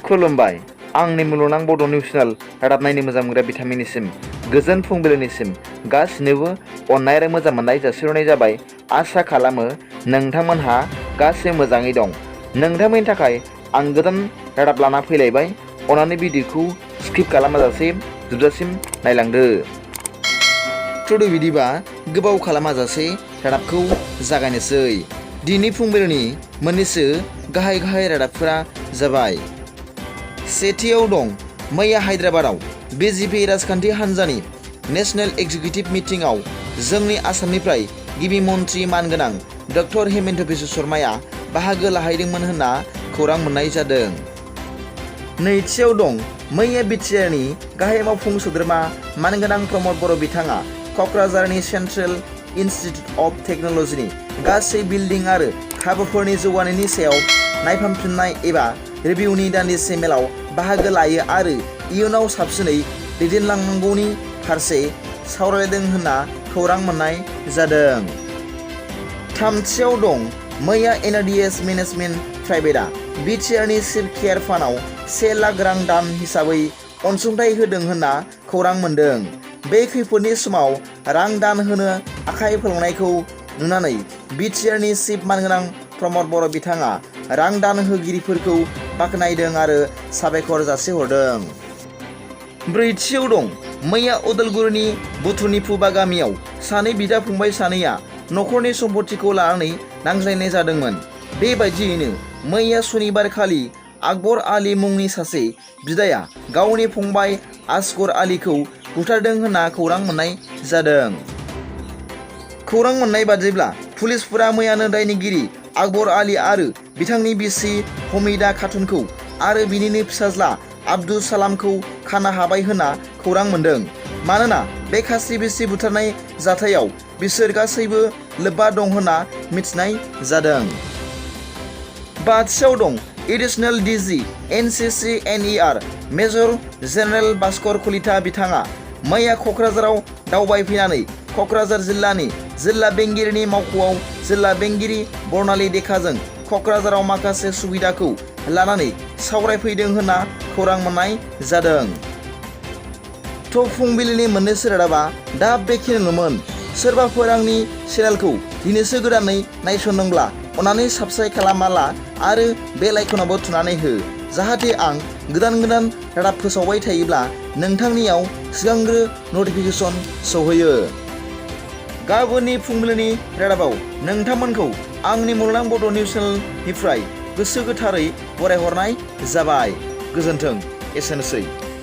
खुलुमबाय आंनि मुलुगनां बड' निउस चेनेल रादाब नायनो मोजां मोनग्रा बिथांमोननिसिम गोजोन फुंबिलिनिसिम गासिनोबो अननाय आरो मोजां मोननाय जासिहरनाय जाबाय। आसा खालामो नोंथांमोनहा गासै मोजाङै दं। नोंथांमोननि थाखाय आं गोदान रादाब लाना फैलायबाय। अननानै भिडिअखौ स्किप खालामाजासे जोबजासिम नायलांदो। थुदो बिदिबा गोबाव खालामाजासे रादाबखौ जागायनोसै। दिनै फुंबिलिनि मोननैसो गाहाय रादाबफोरा जाबाय। सेथियाव दं मैया हायद्राबादाव बिजेपि राजखान्थि हान्जानि नेशनेल एक्जिकिउटिभ मिटिंआव जोंनि आसामनिफ्राय गिबि मन्त्रि मानगोनां डक्टर हेमन्त बिश्व शर्माया बाहागो लाहैदोंमोन होनना खौरां मोननाय जादों। नैथियाव दं मैया BTRनि गाहाय मावफुं सोद्रोमा मानगोनां प्रमद बर' बिथाङा क'क्राझारनि सेन्ट्रेल इन्स्टिटिउट अफ टेक्न'लजिनि गासै बिल्डिं आरो खाबुफोरनि जौगानायनि सायाव नायफामफिननाय एबा रिभिउनि दान्दिसे मेलाव बाहागो लायो आरो इयुनाव साबसिनै दैदेनलांनांगौनि फारसे सावरायदों होनना खौरां मोननाय जादों। थामथियाव दं मैया NRDS मेनेजमेन्ट प्राइभेटआ BTRनि चिफ केयार फान्डआव 1 लाख रां दान हिसाबै अनसुंथाइ होदों होनना खौरां मोन्दों। बे खैफोदनि समाव रां दान होनो आखाइ फोलावनायखौ नुनानै BTRनि चिफ मानगोनां प्रमद बर' बिथाङा रां दान होगिरिफोरखौ बाख्नायदों आरो साबायखर जासिहरदों। ब्रैथियाव दं मैया उदालगुरिनि बुथुनि फुबा गामियाव सानै बिदा फंबाय सानैया नखरनि सम्पथिखौ लानानै नांज्लायनाय जादोंमोन। बेबायदियैनो मैया सनिबार खालि आकबर आली मुंनि सासे बिदाया गावनि फंबाय असगर आलीखौ बुथारदों होनना खौरां मोननाय जादों। खौरां मोननाय बादिब्ला पुलिसफोरा मैयानो दायनिगिरि आकबर आली आरो बिथांनि बिसि हमीदा खातुनखौ आरो बिनिनो फिसाज्ला आब्दुल सालामखौ खानो हाबाय होनना खौरां मोन्दों। मानोना बे खास्रि बिसि बुथारनाय जाथायाव बिसोर गासैबो लोब्बा दं होनना मिथिनाय जादों। बाथियाव दं additional DG NCC NER major general Bhaskar Kalita बिथाङा मैया क'क्राझाराव दावबायफैनानै क'क्राझार जिल्लानि जिल्ला बेंगिरिनि मावख'आव जिल्ला बेंगिरि बर्नाली देखाजों क'क्राझाराव माखासे सुबिदाखौ लानानै सावरायफैदों होनना खौरां मोननाय जादों। थ' फुंबिलिनि मोननैसो रादाबा दा बेखिनिल'मोन। सोरबाफोर आंनि चेनेलखौ दिनैसो गोदानै नायसनदोंब्ला अननानै साबस्क्राइब खालामना ला आरो बेल आइकनावबो थुनानै हो, जाहाथे आं गोदान रादाब फोसावबाय थायोब्ला नोंथांनियाव सिगांग्रो नटिफिकेसन सौहैयो। गाबोननि फुंबिलिनि रादाबाव नोंथांमोनखौ आंनि मुलुगनां बड' निउस चेनेलनिफ्राय गोसो गोथारै बरायहरनाय जाबाय। गोजोन्थों। एसेनोसै।